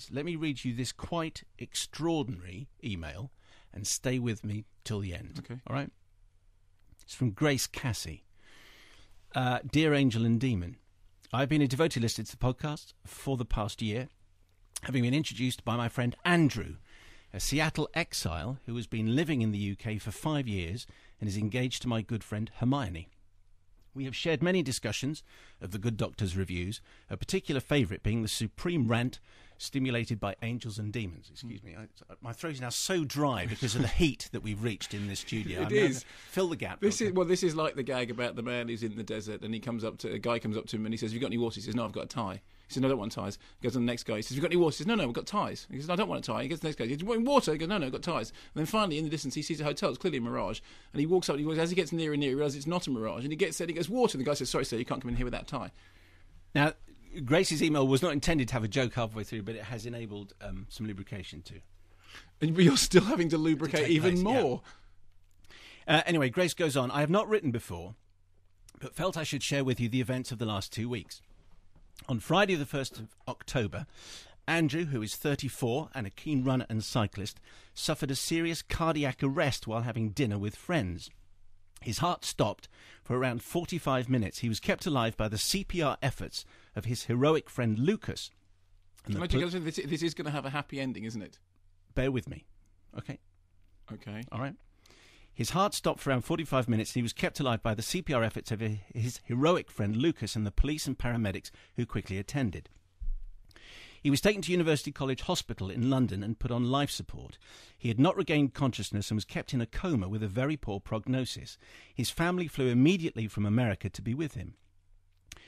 does, let me read you this quite extraordinary email and stay with me till the end. Okay. All right? It's from Grace Cassie. Dear Angel and Demon, I've been a devoted listener to the podcast for the past year, having been introduced by my friend Andrew, a Seattle exile who has been living in the UK for 5 years and is engaged to my good friend Hermione. We have shared many discussions of the Good Doctor's reviews, a particular favourite being the supreme rant stimulated by Angels and Demons. Excuse me, my throat is now so dry because of the heat that we've reached in this studio. It is. Fill the gap. This is like the gag about the man who's in the desert and a guy comes up to him and he says, "Have you got any water?" He says, "No, I've got a tie." He says, "No, I don't want ties." He goes to the next guy. He says, "Have you got any water?" He says, "No, I've got ties." He says, "No, I don't want a tie." He goes to the next guy. He says, "Do you want water?" He goes, "No, I've got ties." And then finally, in the distance, he sees a hotel. It's clearly a mirage. And he walks up. As he gets nearer and nearer, he realises it's not a mirage. And he gets there. He goes, "Water." And the guy says, "Sorry, sir, you can't come in here with that tie." Now, Grace's email was not intended to have a joke halfway through, but it has enabled some lubrication too. And you're still having to lubricate even more. Yeah. Anyway, Grace goes on. I have not written before, but felt I should share with you the events of the last 2 weeks. On Friday the 1st of October, Andrew, who is 34 and a keen runner and cyclist, suffered a serious cardiac arrest while having dinner with friends. His heart stopped for around 45 minutes. He was kept alive by the CPR efforts of his heroic friend Lucas. And this is going to have a happy ending, isn't it? Bear with me. Okay. Okay. All right. His heart stopped for around 45 minutes and he was kept alive by the CPR efforts of his heroic friend Lucas and the police and paramedics who quickly attended. He was taken to University College Hospital in London and put on life support. He had not regained consciousness and was kept in a coma with a very poor prognosis. His family flew immediately from America to be with him.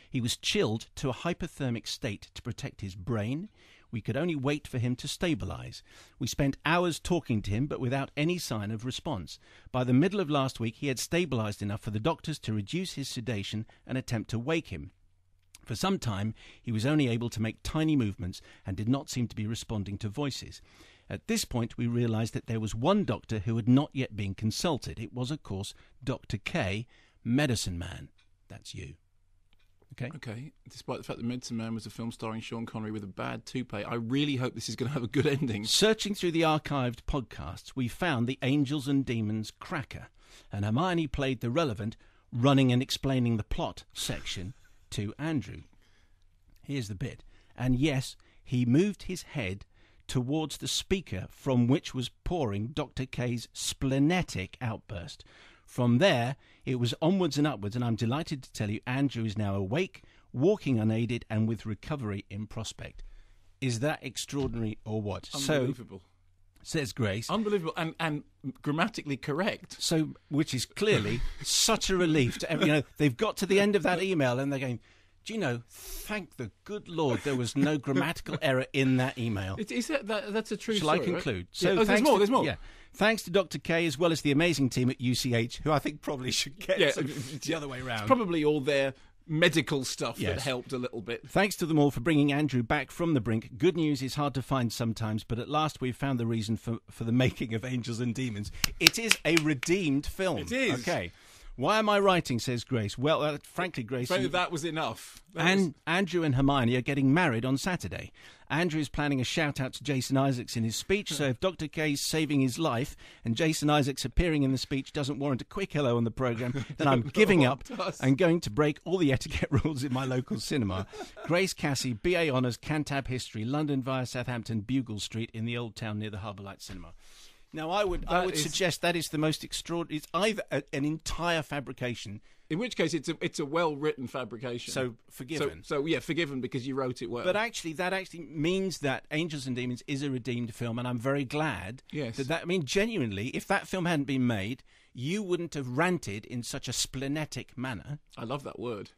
He was chilled to a hypothermic state to protect his brain. We could only wait for him to stabilise. We spent hours talking to him, but without any sign of response. By the middle of last week, he had stabilised enough for the doctors to reduce his sedation and attempt to wake him. For some time, he was only able to make tiny movements and did not seem to be responding to voices. At this point, we realised that there was one doctor who had not yet been consulted. It was, of course, Dr. K, Medicine Man. That's you. Okay. Despite the fact that Medicine Man was a film starring Sean Connery with a bad toupee, I really hope this is going to have a good ending. Searching through the archived podcasts, we found the Angels and Demons cracker, and Hermione played the relevant running and explaining the plot section to Andrew. Here's the bit. And yes, he moved his head towards the speaker from which was pouring Dr. K's splenetic outburst. From there, it was onwards and upwards, and I'm delighted to tell you Andrew is now awake, walking unaided, and with recovery in prospect. Is that extraordinary or what? Unbelievable. So, says Grace. Unbelievable and grammatically correct. So, which is clearly such a relief to everyone. They've got to the end of that email and they're going, do you know, thank the good Lord there was no grammatical error in that email. That's a true Shall story, I conclude? Right? So yeah. There's more. Yeah. Thanks to Dr. K as well as the amazing team at UCH, who I think probably should get the other way round. It's probably all their medical stuff that helped a little bit. Thanks to them all for bringing Andrew back from the brink. Good news is hard to find sometimes, but at last we've found the reason for the making of Angels and Demons. It is a redeemed film. It is. Okay. Why am I writing, says Grace? Well, frankly, Grace... that was enough. Andrew and Hermione are getting married on Saturday. Andrew is planning a shout-out to Jason Isaacs in his speech, so if Dr. K's saving his life and Jason Isaacs appearing in the speech doesn't warrant a quick hello on the programme, then I'm giving up and going to break all the etiquette rules in my local cinema. Grace Cassie, BA Honours, Cantab History, London via Southampton, Bugle Street in the Old Town near the Harbour Light Cinema. Now, I would suggest that is the most extraordinary... It's either an entire fabrication... In which case, it's a well-written fabrication. So, forgiven. So forgiven because you wrote it well. But actually, that actually means that Angels and Demons is a redeemed film, and I'm very glad that... I mean, genuinely, if that film hadn't been made, you wouldn't have ranted in such a splenetic manner. I love that word.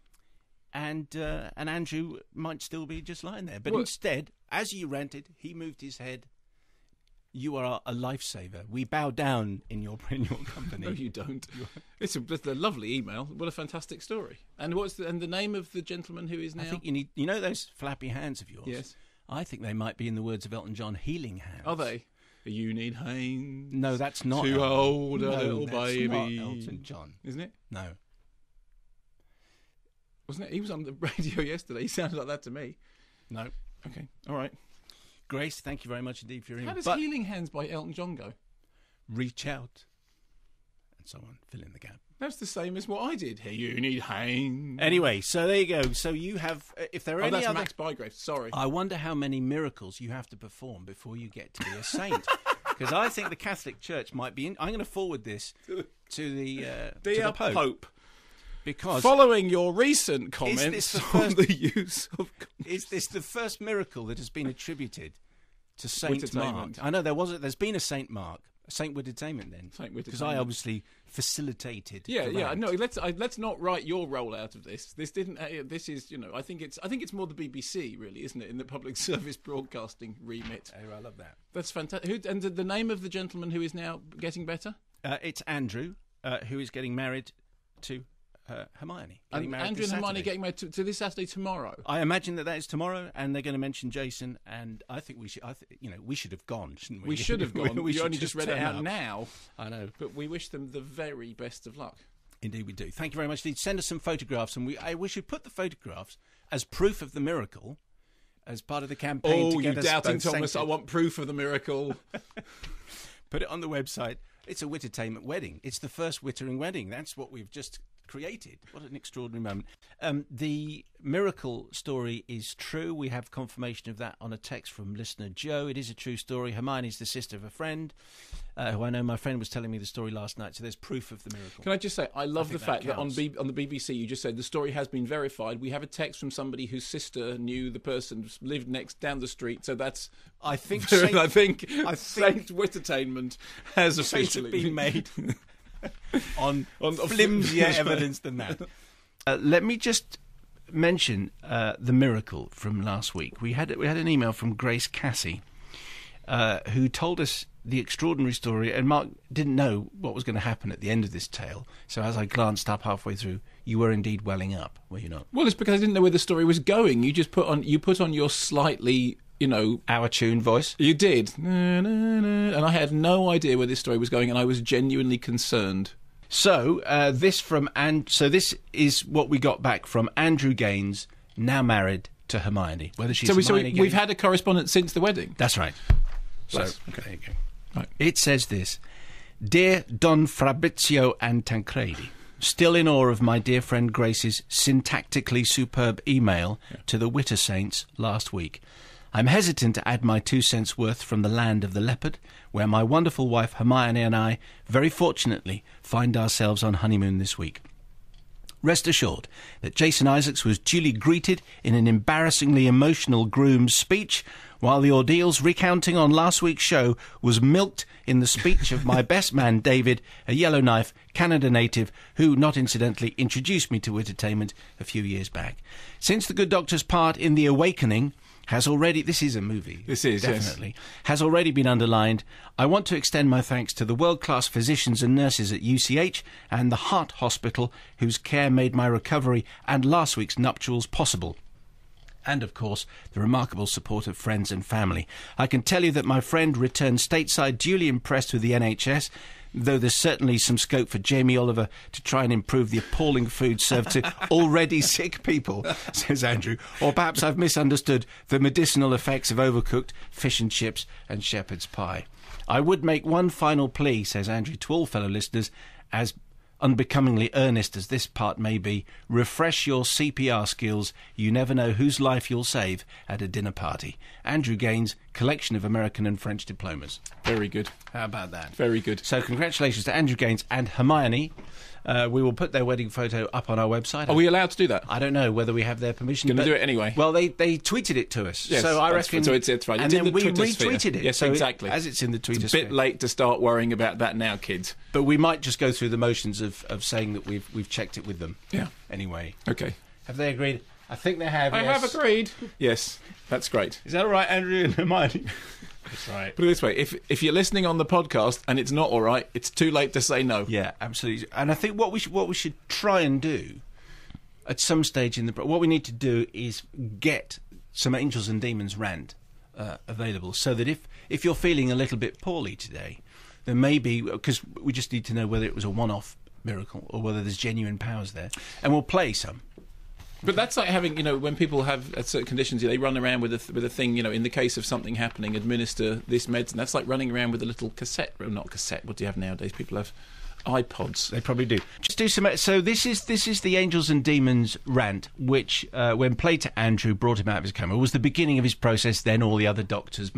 And Andrew might still be just lying there. But instead, as you ranted, he moved his head... You are a lifesaver. We bow down in your company. No, you don't. It's a lovely email. What a fantastic story. And the name of the gentleman who is now? I think you need. You know those flappy hands of yours. Yes. I think they might be, in the words of Elton John, healing hands. Are they? You need hands. No, that's not. To hold a little baby. Not Elton John, isn't it? No. Wasn't it? He was on the radio yesterday. He sounded like that to me. No. Okay. All right. Grace, thank you very much indeed for your How email. does Healing Hands by Elton John go? Reach out. And so on. Fill in the gap. That's the same as what I did. Hey, you need hands. Anyway, so there you go. So you have, if there are any that's other... Max Bygrave. Sorry. I wonder how many miracles you have to perform before you get to be a saint. Because I think the Catholic Church might be... I'm going to forward this to the Pope. Because following your recent comments on the use of... Is this the first miracle that has been attributed to Saint Mark? I know there's been a Saint Mark. Saint Wittetainment then, because I obviously facilitated. Yeah. No, let's not write your role out of this. This didn't. This is, I think it's more the BBC, really, isn't it, in the public service broadcasting remit? Oh, I love that. That's fantastic. And the name of the gentleman who is now getting better? It's Andrew, who is getting married to Hermione. And Andrew and Hermione getting married to this Saturday tomorrow. I imagine that is tomorrow, and they're going to mention Jason. And I think we should. We should have gone, shouldn't we? We should have gone. We only just read it out now. I know, but we wish them the very best of luck. Indeed, we do. Thank you very much. Send us some photographs, and we should put the photographs as proof of the miracle, as part of the campaign. Oh, you doubting Thomas! Sainted. I want proof of the miracle. Put it on the website. It's a Wittetainment wedding. It's the first Wittering wedding. That's what we've just created. What an extraordinary moment. The miracle story is true. We have confirmation of that on a text from listener Joe. It is a true story. Hermione's the sister of a friend, who I know my friend was telling me the story last night, so there's proof of the miracle. Can I just say, I love the fact that on the BBC you just said the story has been verified. We have a text from somebody whose sister knew the person, lived down the street, so that's... I think Saint Wittetainment has officially been made... on flimsier evidence than that. Let me just mention the miracle from last week. We had an email from Grace Cassie, who told us the extraordinary story, and Mark didn't know what was going to happen at the end of this tale. So as I glanced up halfway through, you were indeed welling up, were you not? Well, it's because I didn't know where the story was going. You just put on your slightly... our tune voice. You did. And I had no idea where this story was going, and I was genuinely concerned. So, this is what we got back from Andrew Gaines, now married to Hermione. Whether she's we've had a correspondence since the wedding. That's right. Okay, there you go. Right. It says this: Dear Don Fabrizio and Tancredi, still in awe of my dear friend Grace's syntactically superb email to the Witter Saints last week. I'm hesitant to add my 2 cents worth from the land of the leopard, where my wonderful wife Hermione and I, very fortunately, find ourselves on honeymoon this week. Rest assured that Jason Isaacs was duly greeted in an embarrassingly emotional groom's speech, while the ordeals recounting on last week's show was milked in the speech of my best man David, a Yellowknife Canada native, who, not incidentally, introduced me to Wittetainment a few years back. Since the good doctor's part in The Awakening has already... This is a movie. This is, definitely. Yes. Has already been underlined. I want to extend my thanks to the world-class physicians and nurses at UCH and the Heart Hospital, whose care made my recovery and last week's nuptials possible. And, of course, the remarkable support of friends and family. I can tell you that my friend returned stateside duly impressed with the NHS, though there's certainly some scope for Jamie Oliver to try and improve the appalling food served to already sick people, says Andrew. Or perhaps I've misunderstood the medicinal effects of overcooked fish and chips and shepherd's pie. I would make one final plea, says Andrew, to all fellow listeners, as unbecomingly earnest as this part may be, refresh your CPR skills. You never know whose life you'll save at a dinner party. Andrew Gaines, collection of American and French diplomas. Very good. How about that? Very good. So congratulations to Andrew Gaines and Hermione. We will put their wedding photo up on our website. Are we allowed to do that? I don't know whether we have their permission. Going to do it anyway. Well, they tweeted it to us. Yes, so I reckon... So it's right. And then we retweeted it. Yes, so exactly. As it's in the Twitter It's a bit late to start worrying about that now, kids. But we might just go through the motions of saying that we've checked it with them. Yeah. Anyway. Okay. Have they agreed? I think they have, I have agreed. Yes, that's great. Is that all right, Andrew and Hermione? That's right. Put it this way, if you're listening on the podcast and it's not all right, it's too late to say no. Yeah, absolutely. And I think what we should try and do at some stage what we need to do is get some Angels and Demons rant available, so that if you're feeling a little bit poorly today, then maybe, because we just need to know whether it was a one-off miracle or whether there's genuine powers there, and we'll play some. But that's like having, when people have certain conditions, they run around with a thing, in the case of something happening, administer this medicine. That's like running around with a little cassette. Well, not cassette. What do you have nowadays? People have iPods. They probably do. Just do some. So this is the Angels and Demons rant, which when played to Andrew, brought him out of his coma. Was the beginning of his process. Then all the other doctors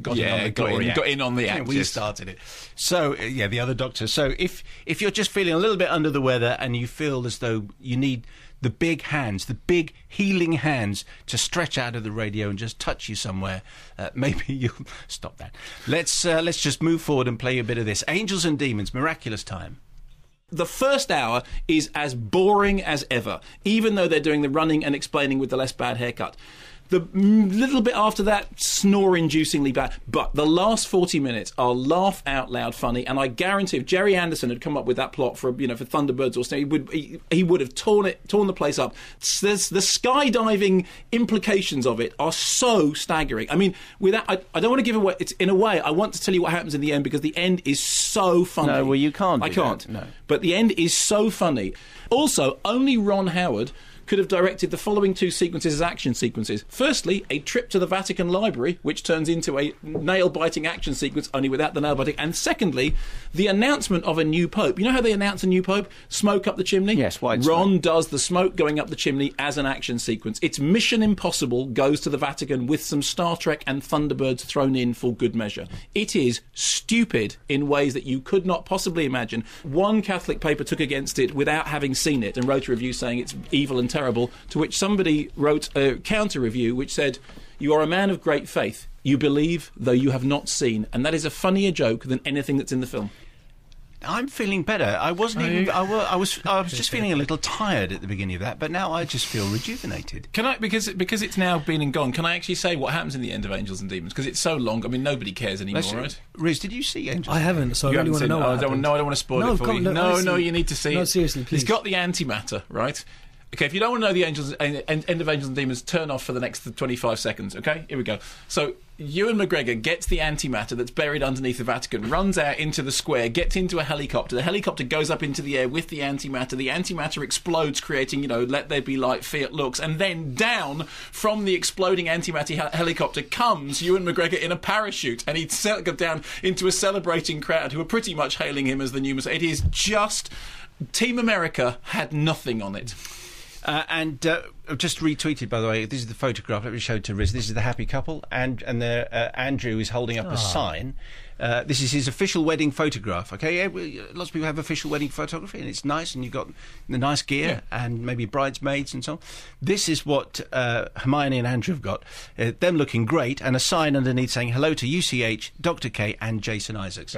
got in on the act. We started it. So the other doctors. So if you're just feeling a little bit under the weather and you feel as though you need the big hands, the big healing hands to stretch out of the radio and just touch you somewhere, maybe you'll stop that. Let's just move forward and play a bit of this. Angels and Demons, Miraculous Time. The first hour is as boring as ever, even though they're doing the running and explaining with the less bad haircut. The little bit after that, snore-inducingly bad. But the last 40 minutes are laugh-out-loud funny, and I guarantee if Jerry Anderson had come up with that plot for Thunderbirds or something, he would have torn the place up. The skydiving implications of it are so staggering. I mean, I don't want to give away. In a way, I want to tell you what happens in the end because the end is so funny. No, well, you can't. I can't. No. But the end is so funny. Also, only Ron Howard could have directed the following two sequences as action sequences. Firstly, a trip to the Vatican Library, which turns into a nail-biting action sequence, only without the nail-biting. And secondly, the announcement of a new pope. You know how they announce a new pope? Smoke up the chimney? Yes, white Ron smoke. does the smoke going up the chimney as an action sequence. It's Mission Impossible goes to the Vatican with some Star Trek and Thunderbirds thrown in for good measure. It is stupid in ways that you could not possibly imagine. One Catholic paper took against it without having seen it and wrote a review saying it's evil and terrible, to which somebody wrote a counter-review which said, "You are a man of great faith. You believe, though you have not seen." And that is a funnier joke than anything that's in the film. I'm feeling better. I wasn't even. I was just feeling a little tired at the beginning of that, but now I just feel rejuvenated. Can I, because it's now been and gone, can I actually say what happens in the end of Angels and Demons? Because it's so long. I mean, nobody cares anymore, right? Riz, did you see Angels? I haven't, so I You really want to know. I don't want to spoil it for you. No, you need to see it. No, seriously, please. He's got the antimatter, right? Okay, if you don't want to know the end of Angels and Demons, turn off for the next 25 seconds, okay? Here we go. So, Ewan McGregor gets the antimatter that's buried underneath the Vatican, runs out into the square, gets into a helicopter. The helicopter goes up into the air with the antimatter. The antimatter explodes, creating, let there be light, Fiat looks. And then down from the exploding antimatter helicopter comes Ewan McGregor in a parachute. And he's down into a celebrating crowd who are pretty much hailing him as the new Messiah. It is just... Team America had nothing on it. And just retweeted, by the way, this is the photograph. Let me show it to Riz. This is the happy couple, and Andrew is holding up a sign. This is his official wedding photograph. Okay, lots of people have official wedding photography, and it's nice, and you've got the nice gear and maybe bridesmaids and so on. This is what Hermione and Andrew have got. Them looking great, and a sign underneath saying hello to UCH, Dr. K, and Jason Isaacs.